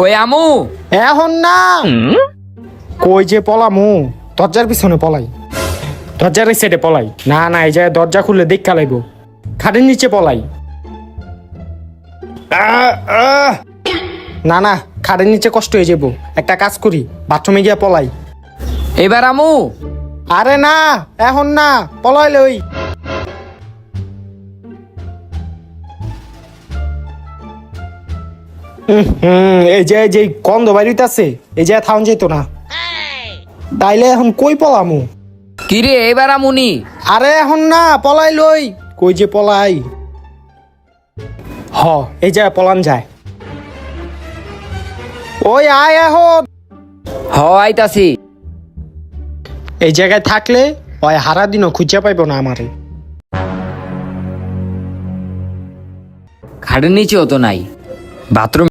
ওই আমু, এখন না। কই যে পলামু, দরজার পিছনে পলাই, দরজার এই সাইডে পলাই। না না, এই জায়গায় দরজা খুললে দেখা লাগবো। খাটের নিচে পলাই। না না, খাটের নিচে কষ্ট হয়ে যাবো। একটা কাজ করি, বাথরুমে গিয়া পলাই। এবার আমু। আরে না, এখন না, পলাইলে ওই। এই যে গন্ধ বাইরিতেছে, এই যে থাউন যেত না। তাইলে এখন কই পলামু? কিরে এবার আমুনি? আরে এখন না, পলাই লই। কই যে পলাই। হ, এই যে পলান যায়। ওই আয় এখন। হ আইতাছি। এই জায়গায় থাকলে ওই হারা দিনও খুঁজে পাইব না আমারে। খাটের নিচেও তো নাই, বাথরুম